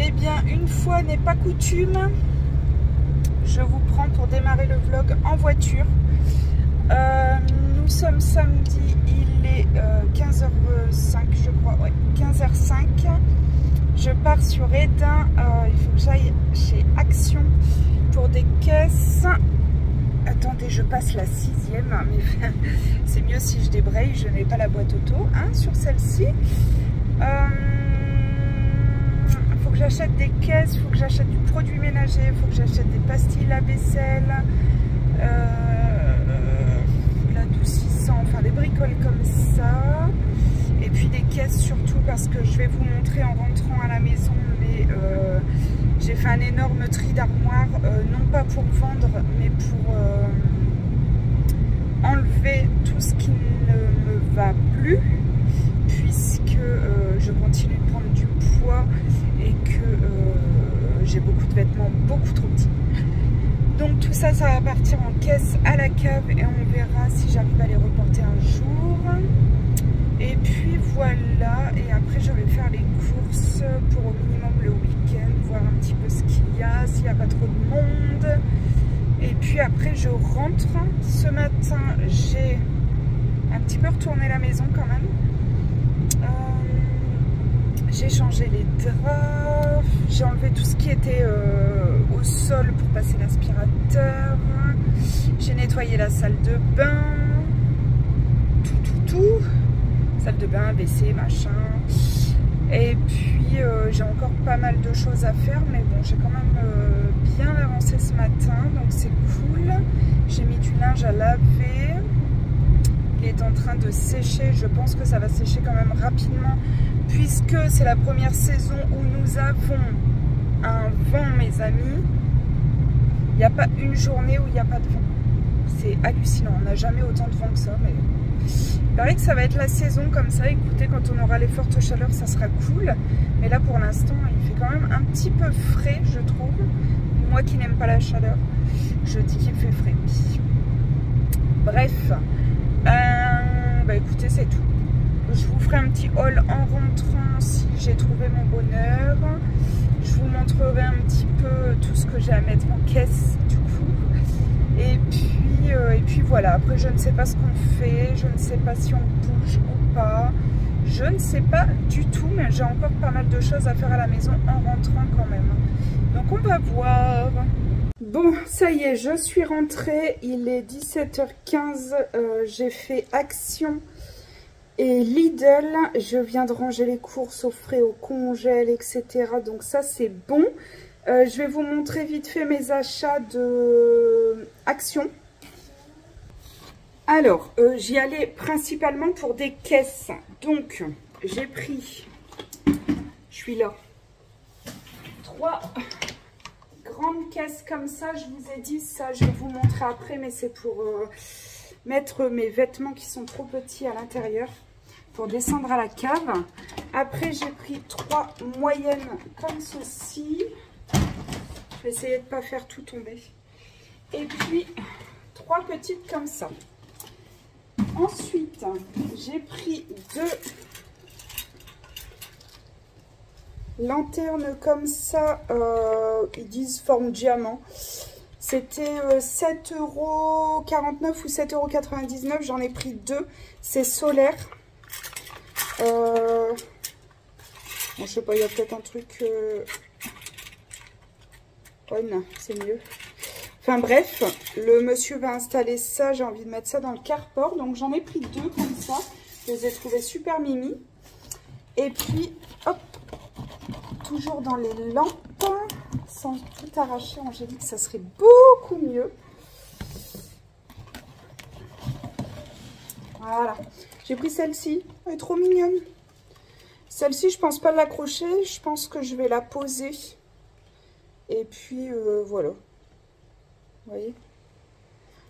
Eh bien, une fois n'est pas coutume, je vous prends pour démarrer le vlog en voiture. Nous sommes samedi, il est 15h05 je crois, ouais, 15h05. Je pars sur Edin, il faut que j'aille chez Action pour des caisses. Attendez, je passe la 6e, mais c'est mieux si je débraye, je n'ai pas la boîte auto hein, sur celle-ci. Faut que j'achète des caisses, faut que j'achète du produit ménager, faut que j'achète des pastilles lave-vaisselle, l'adoucissant, enfin des bricoles comme ça. Et puis des caisses surtout parce que je vais vous montrer en rentrant à la maison, mais j'ai fait un énorme tri d'armoires, non pas pour vendre, mais pour enlever tout ce qui ne me va plus, puisque je continue de prendre du poids et que j'ai beaucoup de vêtements beaucoup trop petits. Donc tout ça, ça va partir en caisse à la cave et on verra si j'arrive à les reporter un jour. Et puis voilà, et après je vais faire les courses pour au minimum le week-end, voir un petit peu ce qu'il y a, s'il n'y a pas trop de monde. Et puis après je rentre. Ce matin j'ai un petit peu retourné la maison quand même. J'ai changé les draps, j'ai enlevé tout ce qui était au sol pour passer l'aspirateur. J'ai nettoyé la salle de bain, tout. Salle de bain, WC, machin. Et puis j'ai encore pas mal de choses à faire, mais bon, j'ai quand même bien avancé ce matin, donc c'est cool. J'ai mis du linge à laver. Il est en train de sécher, je pense que ça va sécher quand même rapidement, puisque c'est la première saison où nous avons un vent, mes amis. Il n'y a pas une journée où il n'y a pas de vent. C'est hallucinant, on n'a jamais autant de vent que ça, mais il paraît que ça va être la saison comme ça. Écoutez, quand on aura les fortes chaleurs, ça sera cool. Mais là, pour l'instant, il fait quand même un petit peu frais, je trouve. Moi qui n'aime pas la chaleur, je dis qu'il fait frais. Bref, bah écoutez, c'est tout. Je vous ferai un petit haul en rentrant si j'ai trouvé mon bonheur. Je vous montrerai un petit peu tout ce que j'ai à mettre en caisse, du coup. Et puis voilà, après je ne sais pas ce qu'on fait, je ne sais pas si on bouge ou pas, je ne sais pas du tout, mais j'ai encore pas mal de choses à faire à la maison en rentrant quand même. Donc on va voir. Bon, ça y est, je suis rentrée, il est 17h15, j'ai fait Action et Lidl, je viens de ranger les courses au frais, au congèle, etc. Donc ça c'est bon. Je vais vous montrer vite fait mes achats de Action. Alors, j'y allais principalement pour des caisses. Donc, j'ai pris, je suis là, 3 grandes caisses comme ça. Je vous ai dit ça, je vais vous montrer après, mais c'est pour mettre mes vêtements qui sont trop petits à l'intérieur, pour descendre à la cave. Après, j'ai pris 3 moyennes comme ceci. Je vais essayer de ne pas faire tout tomber. Et puis, 3 petites comme ça. Ensuite, j'ai pris 2 lanternes comme ça. Ils disent forme diamant. C'était 7,49 € ou 7,99 €. J'en ai pris 2. C'est solaire. Bon, je sais pas, il y a peut-être un truc... Oh non, c'est mieux. Enfin bref, le monsieur va installer ça. J'ai envie de mettre ça dans le carport. Donc j'en ai pris 2 comme ça. Je les ai trouvés super mimi. Et puis, hop, toujours dans les lampes. Sans tout arracher, Angélique, ça serait beaucoup mieux. Voilà. J'ai pris celle-ci. Elle est trop mignonne. Celle-ci, je pense pas l'accrocher. Je pense que je vais la poser. Et puis, voilà. Vous voyez,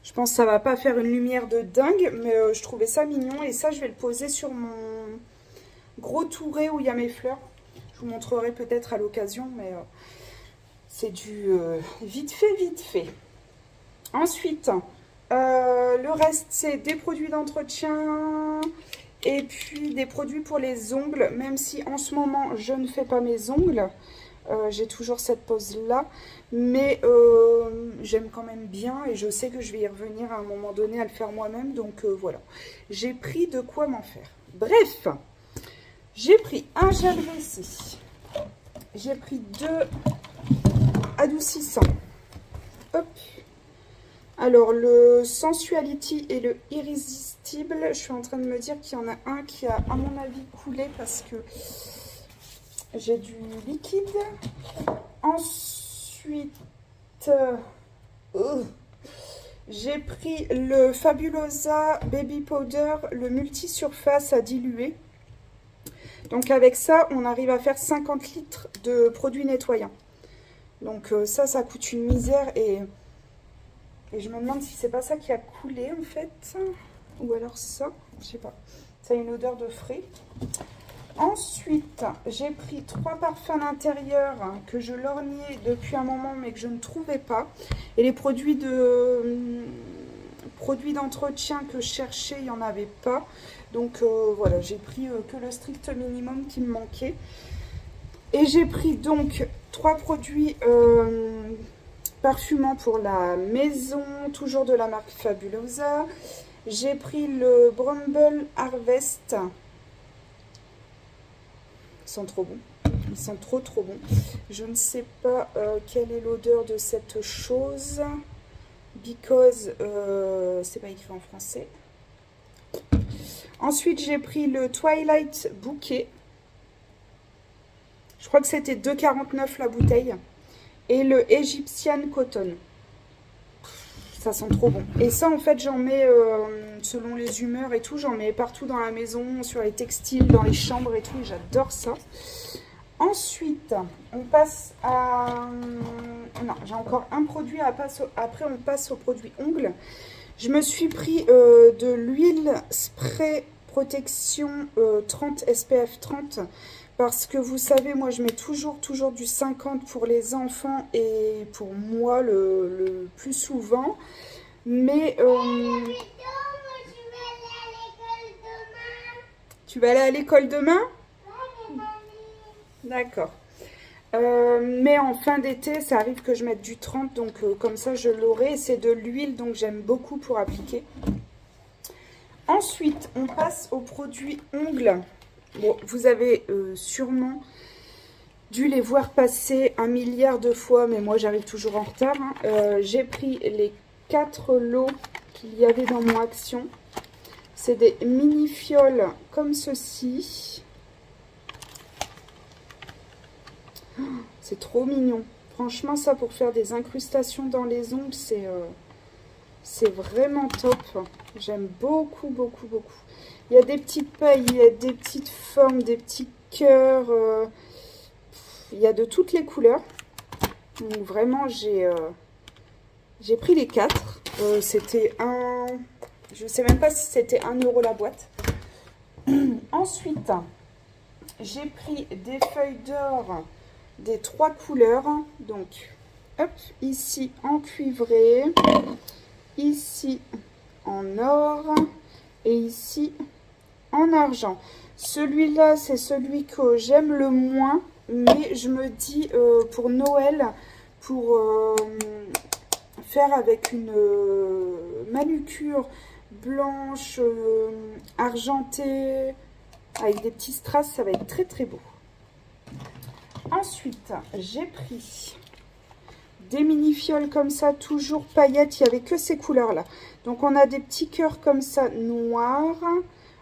je pense que ça va pas faire une lumière de dingue, mais je trouvais ça mignon. Et ça, je vais le poser sur mon gros touret où il y a mes fleurs. Je vous montrerai peut-être à l'occasion, mais c'est du vite fait. Ensuite, le reste, c'est des produits d'entretien et puis des produits pour les ongles, même si en ce moment, je ne fais pas mes ongles. J'ai toujours cette pose-là. Mais j'aime quand même bien et je sais que je vais y revenir à un moment donné à le faire moi-même. Donc voilà. J'ai pris de quoi m'en faire. Bref, j'ai pris un gel WC. J'ai pris 2 adoucissants. Hop. Alors, le Sensuality et le Irrésistible, je suis en train de me dire qu'il y en a un qui a, à mon avis, coulé parce que j'ai du liquide. Ensuite, j'ai pris le Fabulosa Baby Powder, le multi-surface à diluer. Donc, avec ça, on arrive à faire 50 litres de produits nettoyants. Donc, ça coûte une misère et je me demande si c'est pas ça qui a coulé en fait. Ou alors ça, je sais pas. Ça a une odeur de frais. Ensuite, j'ai pris 3 parfums d'intérieur que je lorgnais depuis un moment mais que je ne trouvais pas. Et les produits d'entretien que je cherchais, il n'y en avait pas. Donc voilà, j'ai pris que le strict minimum qui me manquait. Et j'ai pris donc 3 produits parfumants pour la maison, toujours de la marque Fabulosa. J'ai pris le Bramble Harvest. Ils sont trop bons. Ils sont trop bons. Je ne sais pas quelle est l'odeur de cette chose. Because, c'est pas écrit en français. Ensuite, j'ai pris le Twilight Bouquet. Je crois que c'était 2,49 la bouteille. Et le Egyptian Cotton. Ça sent trop bon. Et ça, en fait, j'en mets, selon les humeurs et tout, j'en mets partout dans la maison, sur les textiles, dans les chambres et tout. J'adore ça. Ensuite, on passe à... Non, j'ai encore un produit à passer. Après, on passe au produit ongles. Je me suis pris de l'huile spray protection 30 SPF 30. Parce que vous savez, moi, je mets toujours du 50 pour les enfants et pour moi, le plus souvent. Mais... Tu vas aller à l'école demain? D'accord. Mais en fin d'été, ça arrive que je mette du 30, donc comme ça, je l'aurai. C'est de l'huile, donc j'aime beaucoup pour appliquer. Ensuite, on passe au produit ongles. Bon, vous avez sûrement dû les voir passer 1 milliard de fois, mais moi j'arrive toujours en retard. Hein. J'ai pris les 4 lots qu'il y avait dans mon action. C'est des mini fioles comme ceci. Oh, c'est trop mignon. Franchement, ça pour faire des incrustations dans les ongles, c'est vraiment top. J'aime beaucoup. Il y a des petites paillettes, des petites formes, des petits cœurs. Il y a de toutes les couleurs. Donc vraiment, j'ai pris les 4. C'était un... Je ne sais même pas si c'était 1 € la boîte. Ensuite, j'ai pris des feuilles d'or des 3 couleurs. Donc, hop, ici en cuivré. Ici en or. Et ici en argent. Celui-là, c'est celui que j'aime le moins. Mais je me dis, pour Noël, pour faire avec une manucure blanche, argentée, avec des petits strass, ça va être très beau. Ensuite, j'ai pris des mini fioles comme ça, toujours paillettes. Il n'y avait que ces couleurs-là. Donc, on a des petits cœurs comme ça, noirs.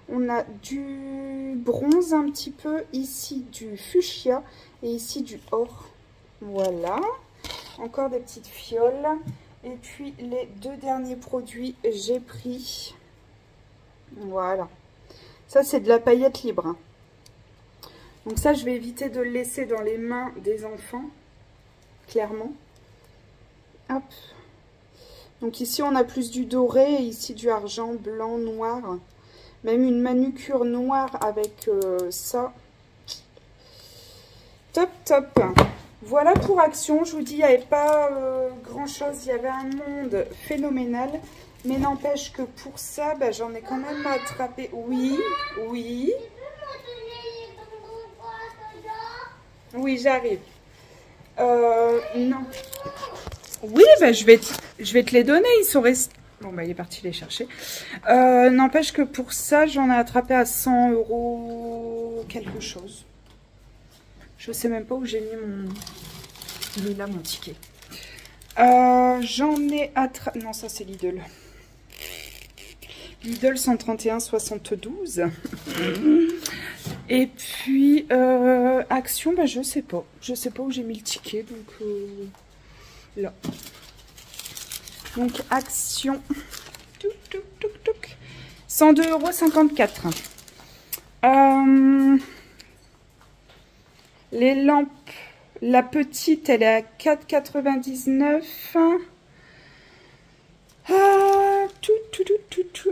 On a du bronze un petit peu. Ici, du fuchsia. Et ici, du or. Voilà. Encore des petites fioles. Et puis, les 2 derniers produits, j'ai pris. Voilà. Ça, c'est de la paillette libre. Hein. Donc ça, je vais éviter de le laisser dans les mains des enfants. Clairement. Hop. Donc ici, on a plus du doré. Et ici, du argent, blanc, noir. Même une manucure noire avec ça. Top. Voilà pour Action. Je vous dis, il n'y avait pas grand-chose. Il y avait un monde phénoménal. Mais n'empêche que pour ça, bah, j'en ai quand même attrapé. Oui. Oui, j'arrive. Non. Oui, bah, je vais te les donner. Ils sont restés... Bon, bah, il est parti les chercher. N'empêche que pour ça, j'en ai attrapé à 100 € quelque chose. Je sais même pas où j'ai mis mon... Il est là, mon ticket. J'en ai attrapé... Non, ça, c'est Lidl. Lidl 131,72. Et puis, Action, bah, je sais pas. Je sais pas où j'ai mis le ticket, donc là. Donc, Action. 102,54 €. Les lampes, la petite, elle est à 4,99 €.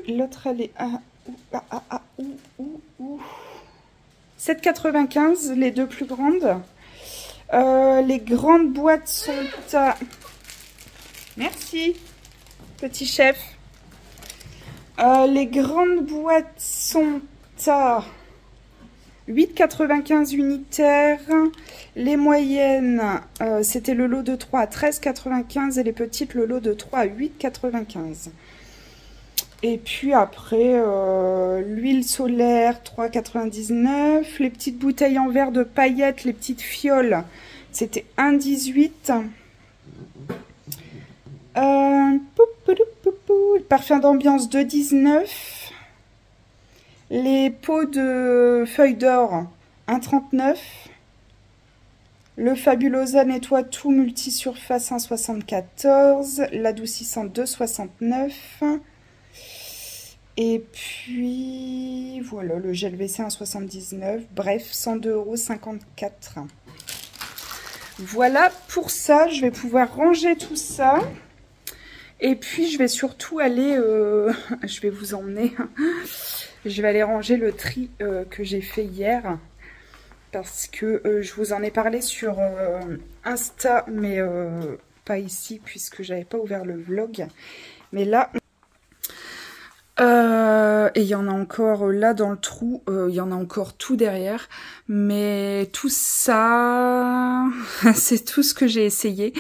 L'autre, elle est à 7,95 €, les deux plus grandes. Les grandes boîtes sont à... Merci, petit chef. Les grandes boîtes sont à 8,95 € unitaires. Les moyennes, c'était le lot de 3 à 13,95 € et les petites, le lot de 3 à 8,95 €. Et puis après, l'huile solaire, 3,99 €. Les petites bouteilles en verre de paillettes, les petites fioles, c'était 1,18 €. Le parfum d'ambiance, 2,19 €. Les pots de feuilles d'or, 1,39 €. Le Fabulosa nettoie tout multisurface, 1,74 €. L'adoucissant, 2,69 €. Et puis, voilà, le gel WC, 1,79 €. Bref, 102,54 €. Voilà pour ça. Je vais pouvoir ranger tout ça. Et puis, je vais surtout aller... je vais vous emmener... Je vais aller ranger le tri que j'ai fait hier. Parce que je vous en ai parlé sur Insta, mais pas ici, puisque j'avais pas ouvert le vlog. Mais là... et il y en a encore là dans le trou, il y en a encore tout derrière, mais tout ça, c'est tout ce que j'ai essayé.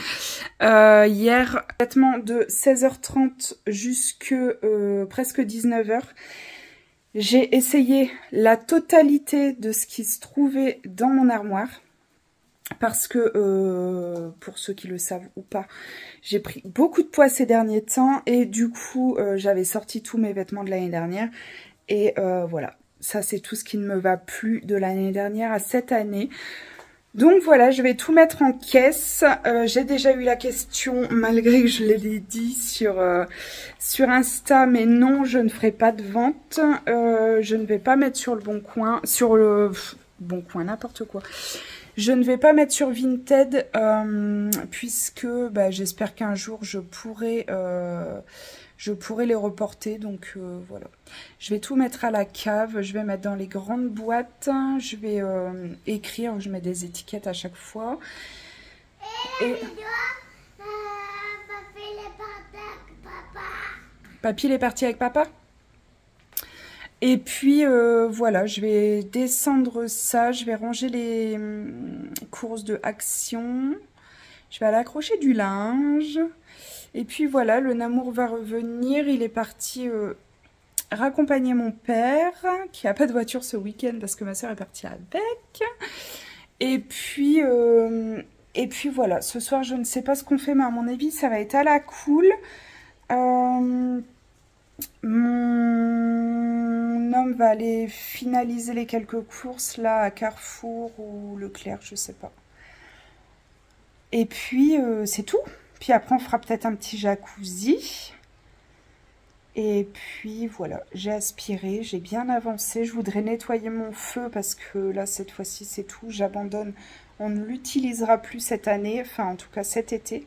Hier, traitement de 16h30 jusque presque 19h, j'ai essayé la totalité de ce qui se trouvait dans mon armoire. Parce que, pour ceux qui le savent ou pas, j'ai pris beaucoup de poids ces derniers temps. Et du coup, j'avais sorti tous mes vêtements de l'année dernière. Et voilà, ça c'est tout ce qui ne me va plus de l'année dernière à cette année. Donc voilà, je vais tout mettre en caisse. J'ai déjà eu la question, malgré que je l'ai dit sur Insta. Mais non, je ne ferai pas de vente. Je ne vais pas mettre sur le Bon Coin. Sur le Bon Coin, n'importe quoi. Je ne vais pas mettre sur Vinted puisque bah, j'espère qu'un jour je pourrai les reporter. Donc voilà. Je vais tout mettre à la cave. Je vais mettre dans les grandes boîtes. Je vais écrire. Je mets des étiquettes à chaque fois. Et... Papy, il est parti avec papa. Et puis voilà, je vais descendre ça, je vais ranger les courses de Action, je vais aller accrocher du linge. Et puis voilà, le Namour va revenir, il est parti raccompagner mon père, qui n'a pas de voiture ce week-end parce que ma soeur est partie avec. Et puis voilà, ce soir je ne sais pas ce qu'on fait, mais à mon avis ça va être à la cool. Mon homme va aller finaliser les quelques courses là à Carrefour ou Leclerc, je sais pas. Et puis c'est tout. Puis après on fera peut-être un petit jacuzzi. Et puis voilà, j'ai aspiré, j'ai bien avancé. Je voudrais nettoyer mon feu parce que là cette fois-ci c'est tout. J'abandonne, on ne l'utilisera plus cette année, enfin en tout cas cet été.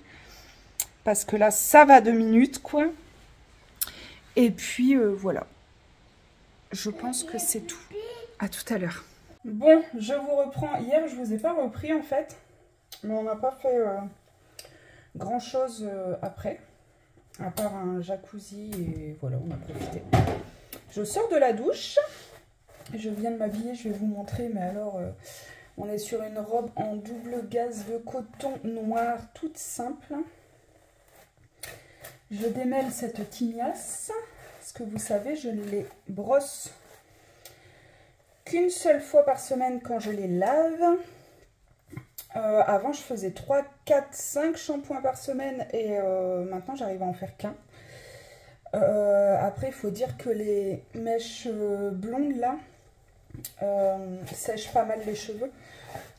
Parce que là ça va 2 minutes quoi. Et puis voilà, je pense que c'est tout. À tout à l'heure. Bon, je vous reprends. Hier, je vous ai pas repris en fait. Mais on n'a pas fait grand chose après. À part un jacuzzi et voilà, on a profité. Je sors de la douche. Je viens de m'habiller, je vais vous montrer. Mais alors, On est sur une robe en double gaze de coton noir, toute simple. Je démêle cette tignasse, parce que vous savez, je ne les brosse qu'une seule fois par semaine quand je les lave. Avant, je faisais 3, 4, 5 shampoings par semaine et maintenant, j'arrive à en faire qu'un. Après, il faut dire que les mèches blondes, là, sèchent pas mal les cheveux.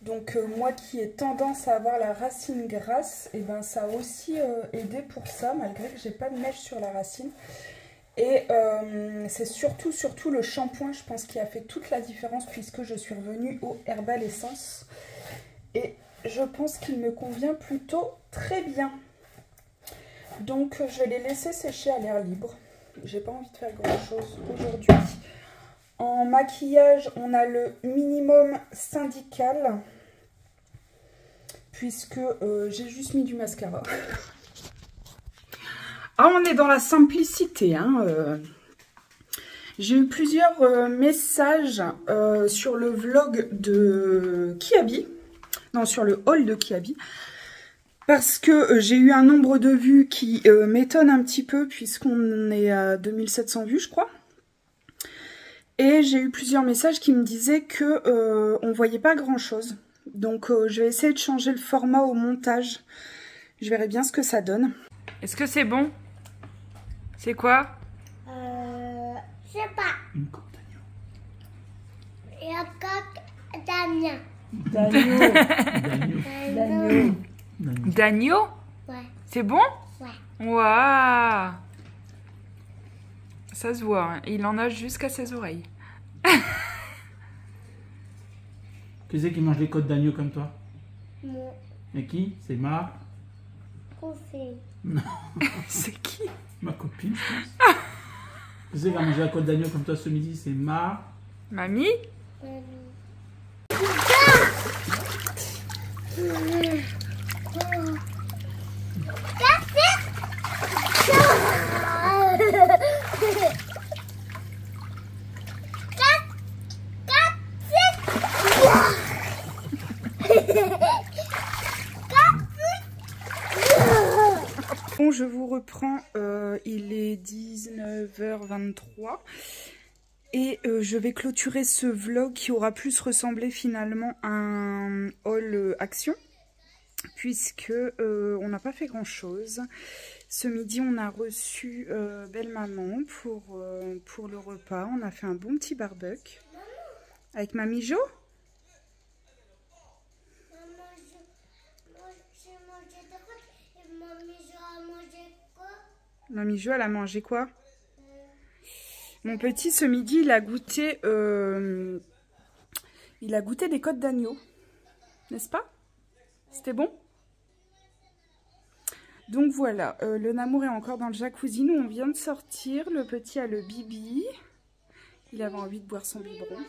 Donc, moi qui ai tendance à avoir la racine grasse, et ben, ça a aussi aidé pour ça, malgré que j'ai pas de mèche sur la racine. Et c'est surtout le shampoing, je pense, qui a fait toute la différence puisque je suis revenue au Herbal Essence. Et je pense qu'il me convient plutôt très bien. Donc je vais les laisser sécher à l'air libre. J'ai pas envie de faire grand chose aujourd'hui. En maquillage, on a le minimum syndical. Puisque j'ai juste mis du mascara. Ah, on est dans la simplicité, hein. J'ai eu plusieurs messages sur le vlog de Kiabi. Non, sur le haul de Kiabi. Parce que j'ai eu un nombre de vues qui m'étonne un petit peu, puisqu'on est à 2700 vues, je crois. Et j'ai eu plusieurs messages qui me disaient que on voyait pas grand-chose. Donc, je vais essayer de changer le format au montage. Je verrai bien ce que ça donne. Est-ce que c'est bon? C'est quoi? Je sais pas. Une coque d'agneau. La coque d'agneau. D'agneau? Ouais. C'est bon? Ouais. Waouh! Ça se voit, hein. Il en a jusqu'à ses oreilles. Qui c'est qui mange les côtes d'agneau comme toi? Mon Et qui? C'est ma... coffee. C'est qui? ma copine, je pense. Qui c'est qui a mangé la côte d'agneau comme toi ce midi? C'est ma... Mamie? Bon, je vous reprends, il est 19h23 et je vais clôturer ce vlog qui aura plus ressemblé finalement à un haul action puisque on n'a pas fait grand chose. Ce midi on a reçu belle maman pour le repas, on a fait un bon petit barbecue avec Mamie Jo. Mamie Jo, elle a mangé quoi? Mon petit, ce midi, il a goûté des côtes d'agneau. N'est-ce pas? C'était bon? Donc voilà, le Namour est encore dans le jacuzzi. Nous, on vient de sortir. Le petit a le bibi. Il avait envie de boire son biberon.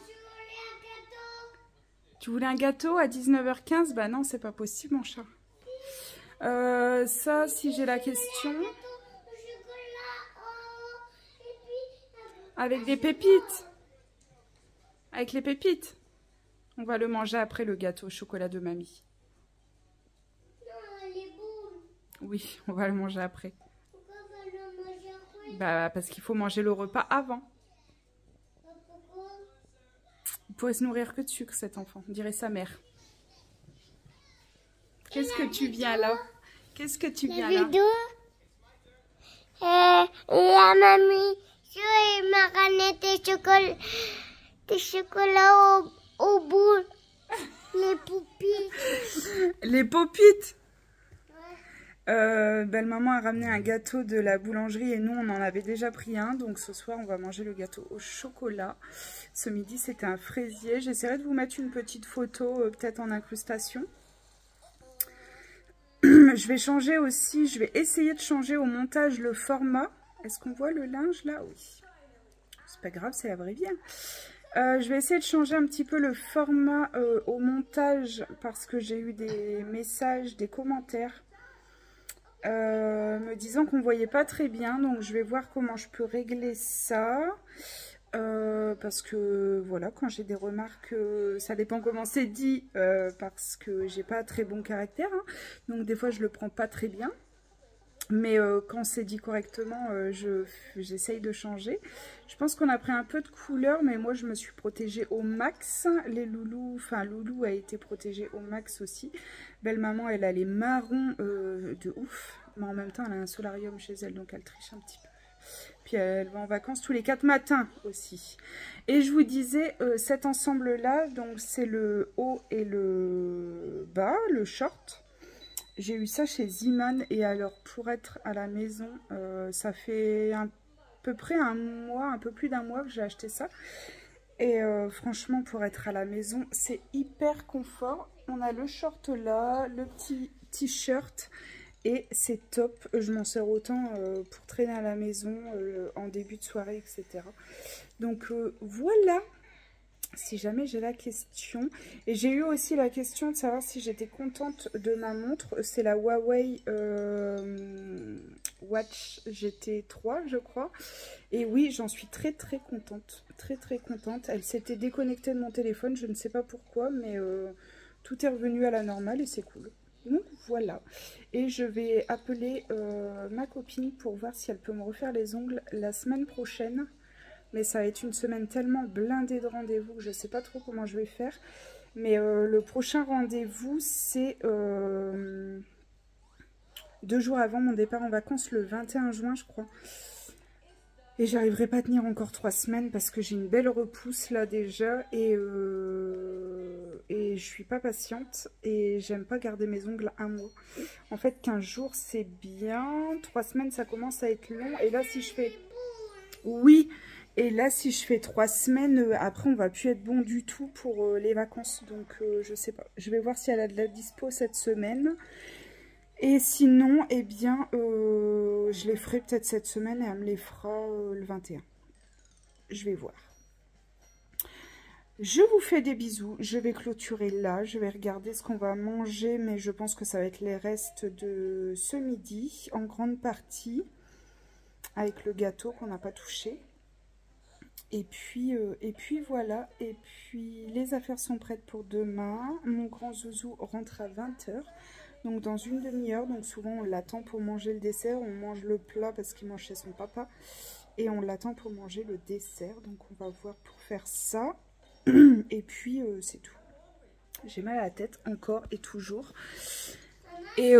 Tu voulais un gâteau à 19h15? Bah non, c'est pas possible, mon chat. Ça, si j'ai la question... Avec des pépites. Avec les pépites. On va le manger après, le gâteau au chocolat de mamie. Non, les boules. Oui, on va le manger après. Pourquoi on va le manger après? Bah, parce qu'il faut manger le repas avant. Pourquoi? Il pourrait se nourrir que de sucre, cet enfant. On dirait sa mère. Qu'est-ce que tu viens là? Qu'est-ce que tu viens là? La mamie, il m'a ramené des chocolats au bout. Les poupies. Les popites. Belle maman a ramené un gâteau de la boulangerie et nous on en avait déjà pris un, donc ce soir on va manger le gâteau au chocolat. Ce midi c'était un fraisier. J'essaierai de vous mettre une petite photo peut-être en incrustation. Je vais changer aussi, je vais essayer de changer au montage le format. Est-ce qu'on voit le linge là? Oui. C'est pas grave, c'est la vraie vie. Je vais essayer de changer un petit peu le format au montage parce que j'ai eu des messages, des commentaires me disant qu'on ne voyait pas très bien. Donc je vais voir comment je peux régler ça. Parce que voilà, quand j'ai des remarques, ça dépend comment c'est dit, parce que j'ai pas très bon caractère, hein, donc des fois je le prends pas très bien. Mais quand c'est dit correctement, j'essaye de changer. Je pense qu'on a pris un peu de couleur, mais moi je me suis protégée au max. Les loulous, enfin Loulou a été protégée au max aussi. Belle maman, elle a les marrons de ouf. Mais en même temps, elle a un solarium chez elle, donc elle triche un petit peu. Puis elle va en vacances tous les 4 matins aussi. Et je vous disais, cet ensemble-là, donc c'est le haut et le bas, le short. J'ai eu ça chez Ziman et alors pour être à la maison, ça fait à peu près un mois, un peu plus d'un mois que j'ai acheté ça. Et franchement, pour être à la maison, c'est hyper confort. On a le short là, le petit t-shirt et c'est top. Je m'en sers autant pour traîner à la maison, en début de soirée, etc. Donc voilà. Si jamais j'ai la question. Et j'ai eu aussi la question de savoir si j'étais contente de ma montre. C'est la Huawei Watch GT3, je crois. Et oui, j'en suis très contente. Très contente. Elle s'était déconnectée de mon téléphone. Je ne sais pas pourquoi, mais tout est revenu à la normale et c'est cool. Donc voilà. Et je vais appeler ma copine pour voir si elle peut me refaire les ongles la semaine prochaine. Mais ça va être une semaine tellement blindée de rendez-vous que je ne sais pas trop comment je vais faire. Mais le prochain rendez-vous, c'est 2 jours avant mon départ en vacances, le 21 juin, je crois. Et j'arriverai pas à tenir encore 3 semaines parce que j'ai une belle repousse là déjà. Et je suis pas patiente et j'aime pas garder mes ongles un mois. En fait, 15 jours, c'est bien. 3 semaines, ça commence à être long. Et là, si je fais... Oui. Et là, si je fais 3 semaines, après, on va plus être bon du tout pour les vacances. Donc, je sais pas. Je vais voir si elle a de la dispo cette semaine. Et sinon, eh bien, je les ferai peut-être cette semaine et elle me les fera le 21. Je vais voir. Je vous fais des bisous. Je vais clôturer là. Je vais regarder ce qu'on va manger. Mais je pense que ça va être les restes de ce midi, en grande partie. Avec le gâteau qu'on n'a pas touché. Et puis voilà, et puis les affaires sont prêtes pour demain. Mon grand zouzou rentre à 20 h, donc dans une demi-heure. Donc souvent on l'attend pour manger le dessert, on mange le plat parce qu'il mange chez son papa. Et on l'attend pour manger le dessert, donc on va voir pour faire ça. Et puis c'est tout. J'ai mal à la tête encore et toujours. Et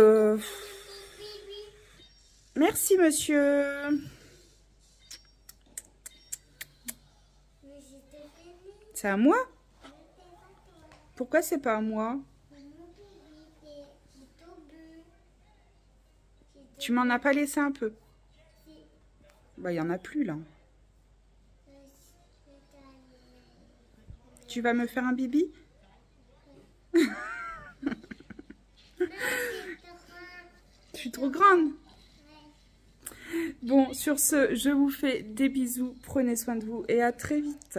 merci monsieur. C'est à moi? Pourquoi c'est pas à moi? Tu m'en as pas laissé un peu? Bah, il n'y en a plus là. Tu vas me faire un bibi? Je suis trop grande. Bon, sur ce, je vous fais des bisous. Prenez soin de vous et à très vite.